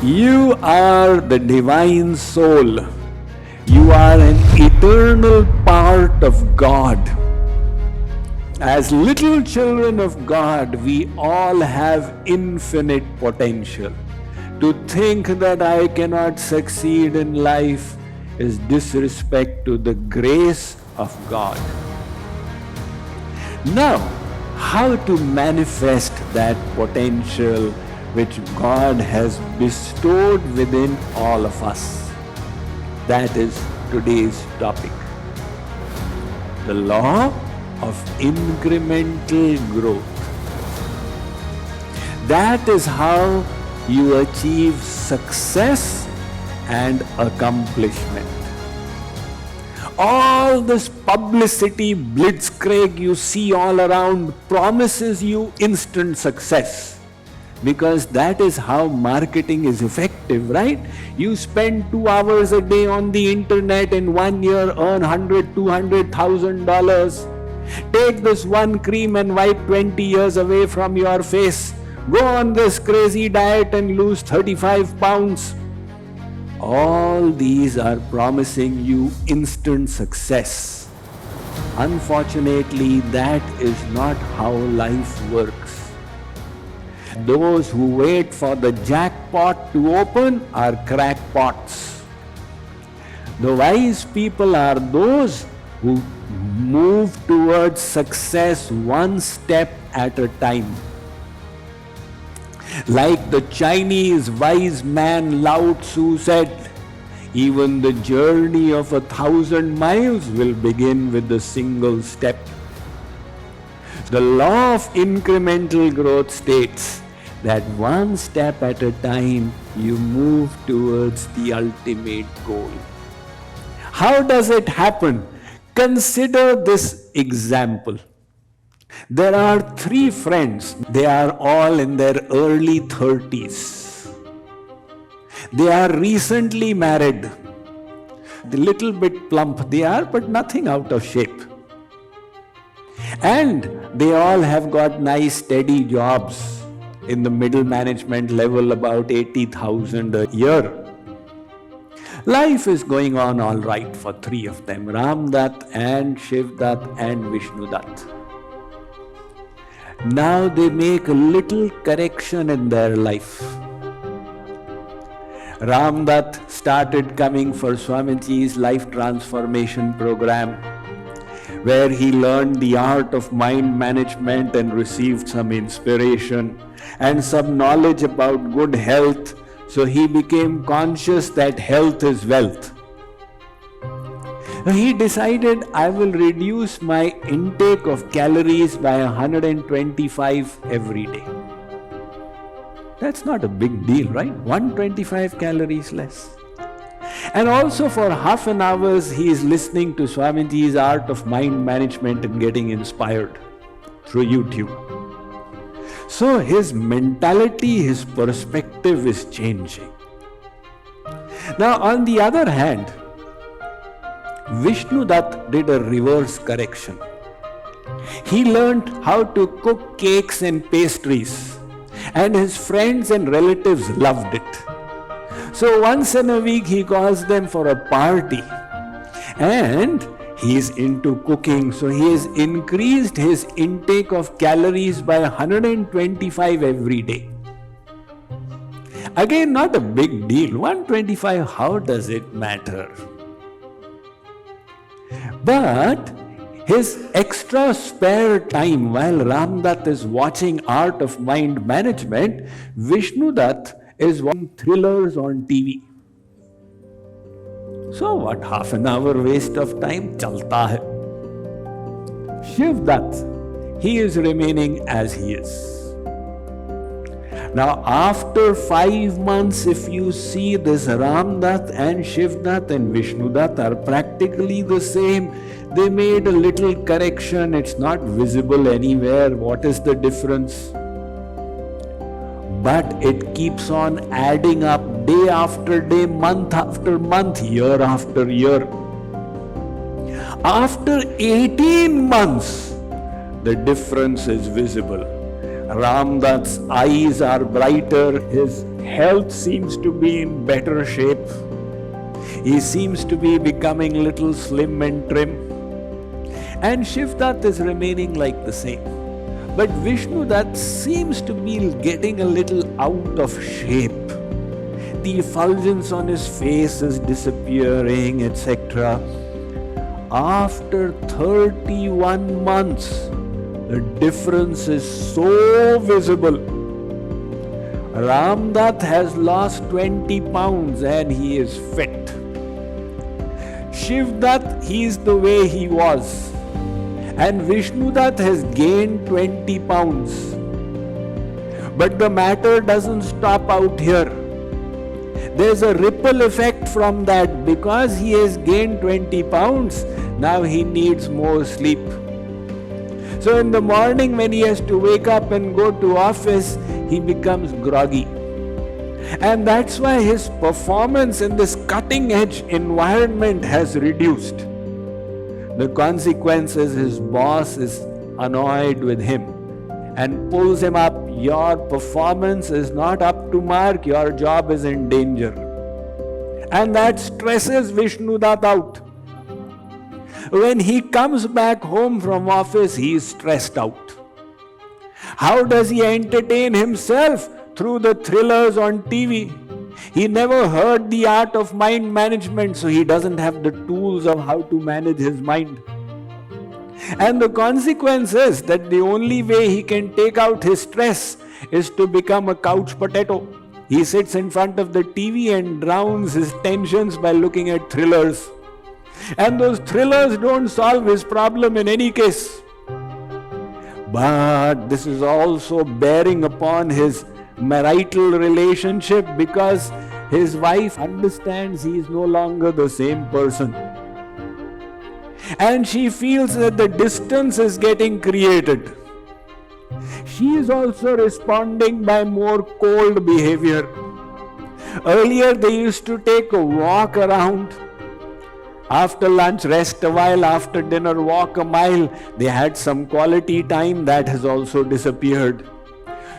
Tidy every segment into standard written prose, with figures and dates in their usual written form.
You are the divine soul. You are an eternal part of God. As little children of God, we all have infinite potential. To think that I cannot succeed in life is disrespect to the grace of God. Now, how to manifest that potential which God has bestowed within all of us? That is today's topic. The law of incremental growth. That is how you achieve success and accomplishment. All this publicity, blitzkrieg you see all around promises you instant success, because that is how marketing is effective, right? You spend 2 hours a day on the internet, in 1 year earn $100,000-$200,000. Take this one cream and wipe 20 years away from your face. Go on this crazy diet and lose 35 pounds. All these are promising you instant success. Unfortunately, that is not how life works. Those who wait for the jackpot to open are crackpots. The wise people are those who move towards success one step at a time. Like the Chinese wise man Lao Tzu said, even the journey of 1,000 miles will begin with a single step. The law of incremental growth states that one step at a time you move towards the ultimate goal. How does it happen? Consider this example. There are 3 friends. They are all in their early 30s. They are recently married. A little bit plump they are, but nothing out of shape. And they all have got nice steady jobs in the middle management level, about 80,000 a year. Life is going on all right for 3 of them, Ram Dutt and Shiv Dutt and Vishnu Dutt. Now they make a little correction in their life. Ram Dutt started coming for Swamiji's life transformation program, where he learned the art of mind management and received some inspiration and some knowledge about good health. So he became conscious that health is wealth. He decided, I will reduce my intake of calories by 125 every day. That's not a big deal, right? 125 calories less. And also for half an hour, he is listening to Swamiji's art of mind management and getting inspired through YouTube. So his mentality, his perspective is changing. Now, on the other hand, Vishnu Dutt did a reverse correction. He learned how to cook cakes and pastries, and his friends and relatives loved it. So once in a week he calls them for a party, and he is into cooking, so he has increased his intake of calories by 125 every day. Again, not a big deal. 125, how does it matter? But his extra spare time while Ram Dutt is watching Art of Mind Management, Vishnu Dutt is watching thrillers on TV. So what, half an hour waste of time? Chalta hai. Shiv Dutt, he is remaining as he is. Now after 5 months, if you see, this Ram Dutt and Shiv Dutt and Vishnu Dutt are practically the same. They made a little correction. It's not visible anywhere. What is the difference? But it keeps on adding up day after day, month after month, year after year. After 18 months, the difference is visible. Ramdat's eyes are brighter, his health seems to be in better shape. He seems to be becoming little slim and trim. And Shivdat is remaining like the same. But Vishnudat seems to be getting a little out of shape. The effulgence on his face is disappearing, etc. After 31 months, the difference is so visible. Ramdat has lost 20 pounds and he is fit. Shivdat, he is the way he was. And Vishnudat has gained 20 pounds. But the matter doesn't stop out here. There's a ripple effect from that. Because he has gained 20 pounds, now he needs more sleep. So in the morning when he has to wake up and go to office, he becomes groggy. And that's why his performance in this cutting edge environment has reduced. The consequence is his boss is annoyed with him and pulls him up. Your performance is not up to mark, your job is in danger. And that stresses Vishnudat out. When he comes back home from office, he is stressed out. How does he entertain himself? Through the thrillers on TV. He never heard the art of mind management, so he doesn't have the tools of how to manage his mind. And the consequence is that the only way he can take out his stress is to become a couch potato. He sits in front of the TV and drowns his tensions by looking at thrillers. And those thrillers don't solve his problem in any case. But this is also bearing upon his marital relationship, because his wife understands he is no longer the same person. And she feels that the distance is getting created. She is also responding by more cold behavior. Earlier they used to take a walk around. After lunch, rest a while. After dinner, walk a mile. They had some quality time. That has also disappeared.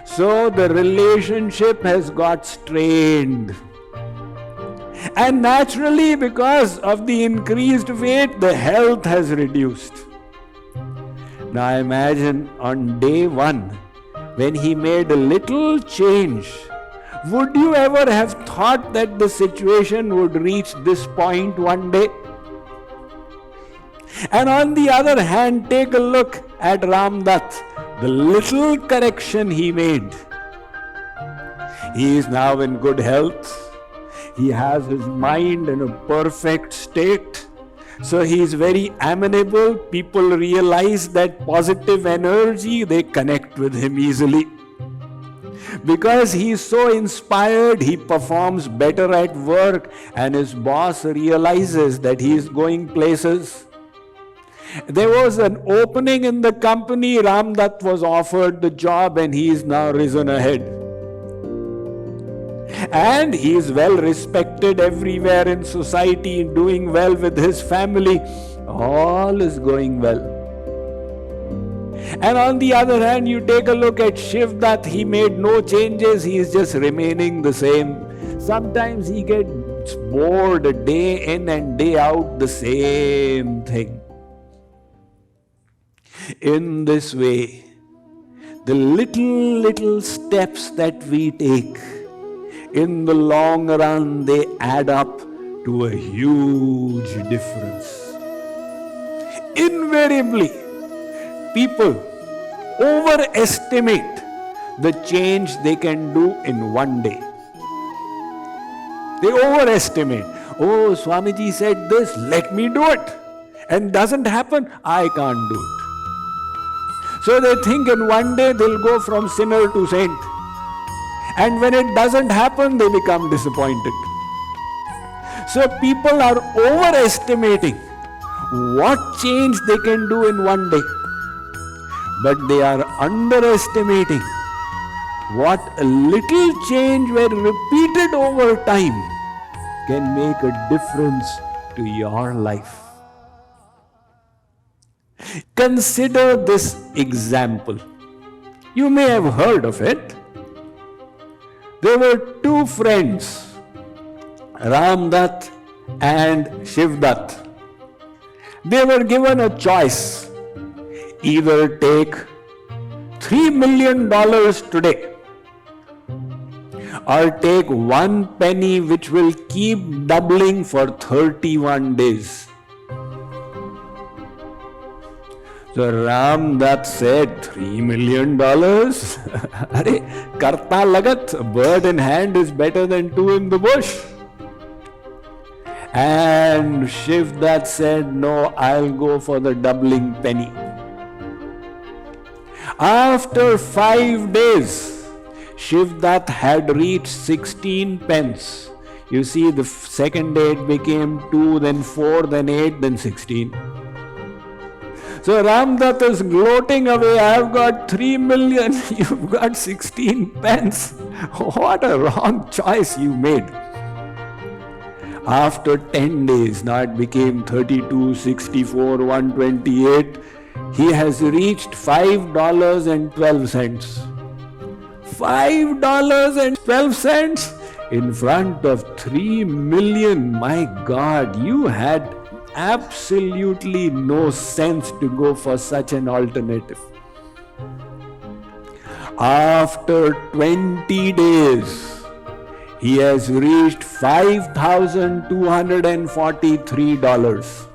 So the relationship has got strained. And naturally, because of the increased weight, the health has reduced. Now imagine on day one, when he made a little change, would you ever have thought that the situation would reach this point one day? And on the other hand, take a look at Ramdat, the little correction he made. He is now in good health. He has his mind in a perfect state. So he is very amenable. People realize that positive energy, they connect with him easily. Because he is so inspired, he performs better at work, and his boss realizes that he is going places. There was an opening in the company. Ramdat was offered the job and he is now risen ahead. And he is well respected everywhere in society, doing well with his family. All is going well. And on the other hand, you take a look at Shivdat. He made no changes. He is just remaining the same. Sometimes he gets bored day in and day out, the same thing. In this way, the little steps that we take, in the long run, they add up to a huge difference. Invariably, people overestimate the change they can do in one day. They overestimate. Oh, Swamiji said this, let me do it. And doesn't happen, I can't do it. So they think in one day they'll go from sinner to saint. And when it doesn't happen, they become disappointed. So people are overestimating what change they can do in one day. But they are underestimating what a little change, when repeated over time, can make a difference to your life. Consider this example. You may have heard of it. There were two friends, Ramdutt and Shivdutt. They were given a choice. Either take $3 million today or take 1 penny which will keep doubling for 31 days. So Ramdutt said, $3 million? Arey, karta lagat, a bird in hand is better than two in the bush. And Shivdutt said, no, I'll go for the doubling penny. After 5 days, Shivdutt had reached 16 pence. You see, the second day it became 2, then 4, then 8, then 16. So Ramdutt is gloating away, I've got 3 million, you've got 16 pence. What a wrong choice you made. After 10 days, now it became 32, 64, 128. He has reached $5.12. $5.12 in front of 3 million. My God, you had absolutely no sense to go for such an alternative. After 20 days, he has reached $5,243.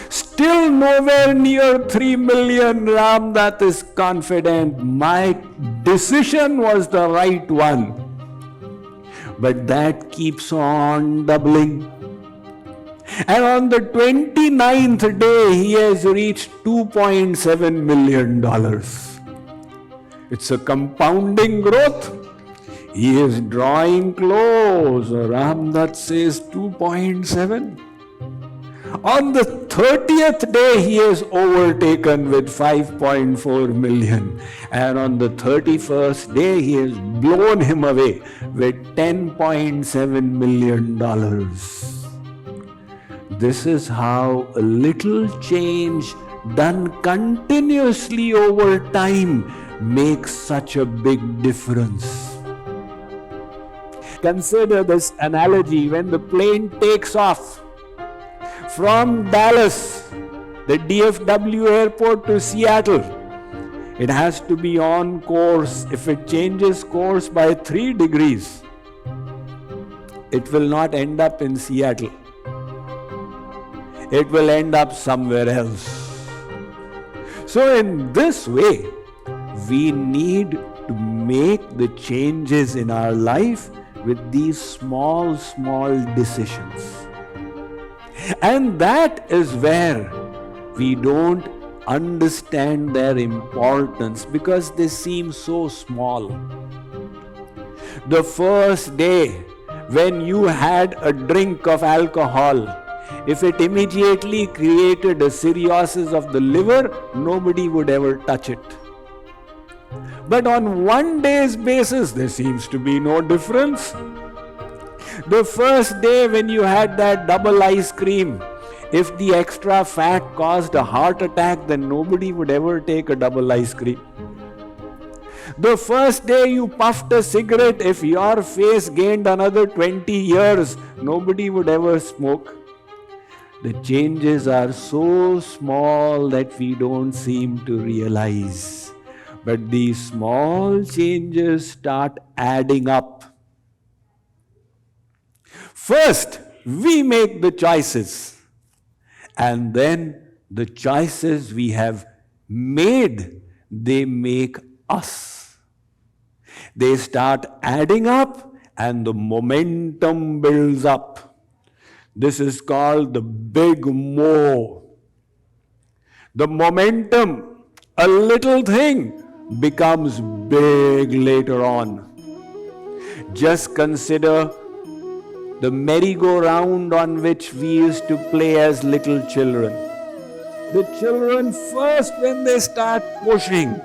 Still nowhere near 3 million. Ramdutt is confident, my decision was the right one. But that keeps on doubling. And on the 29th day, he has reached $2.7 million. It's a compounding growth. He is drawing close. Ramdutt says 2.7. On the 30th day, he is overtaken with 5.4 million. And on the 31st day, he has blown him away with $10.7 million. This is how a little change done continuously over time makes such a big difference. Consider this analogy. When the plane takes off from Dallas, the DFW airport, to Seattle, it has to be on course. If it changes course by 3 degrees, it will not end up in Seattle. It will end up somewhere else. So in this way, we need to make the changes in our life with these small decisions. And that is where we don't understand their importance because they seem so small. The first day when you had a drink of alcohol, if it immediately created a cirrhosis of the liver, nobody would ever touch it. But on 1 day's basis, there seems to be no difference. The first day when you had that double ice cream, if the extra fat caused a heart attack, then nobody would ever take a double ice cream. The first day you puffed a cigarette, if your face gained another 20 years, nobody would ever smoke. The changes are so small that we don't seem to realize. But these small changes start adding up. First, we make the choices. And then the choices we have made, they make us. They start adding up and the momentum builds up. This is called the big mo. The momentum, a little thing, becomes big later on. Just consider the merry-go-round on which we used to play as little children. The children first, when they start pushing,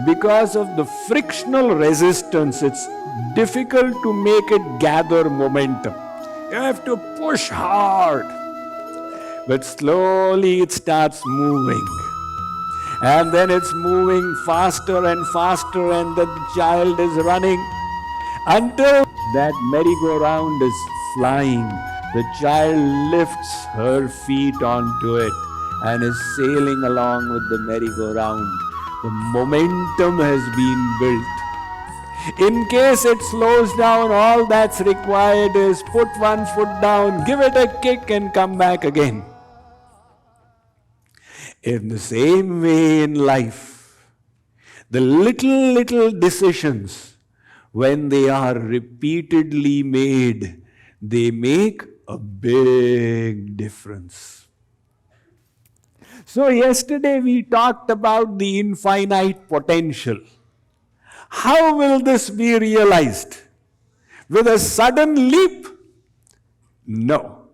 because of the frictional resistance, it's difficult to make it gather momentum. You have to push hard. But slowly it starts moving. And then it's moving faster and faster, and the child is running until that merry-go-round is flying. The child lifts her feet onto it and is sailing along with the merry-go-round. The momentum has been built. In case it slows down, all that's required is put one foot down, give it a kick, and come back again. In the same way in life, the little decisions, when they are repeatedly made, they make a big difference. So yesterday we talked about the infinite potential. How will this be realized? With a sudden leap? No.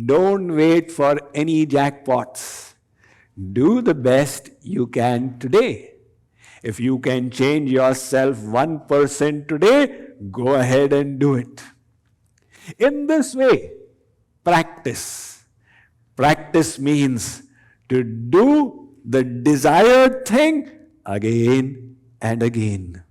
Don't wait for any jackpots. Do the best you can today. If you can change yourself 1% today, go ahead and do it. In this way, practice. Practice means to do the desired thing again and again.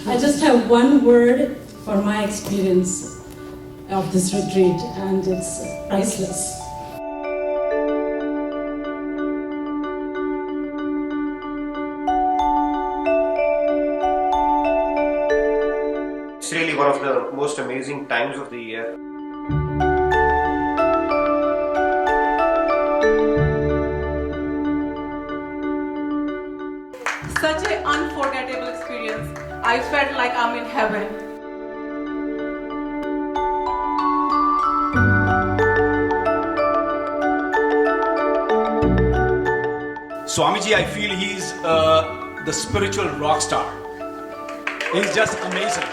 I just have one word for my experience of this retreat, and it's priceless. It's really one of the most amazing times of the year. Such an unforgettable experience. I felt like I'm in heaven. Swamiji, I feel he's the spiritual rock star. He's just amazing.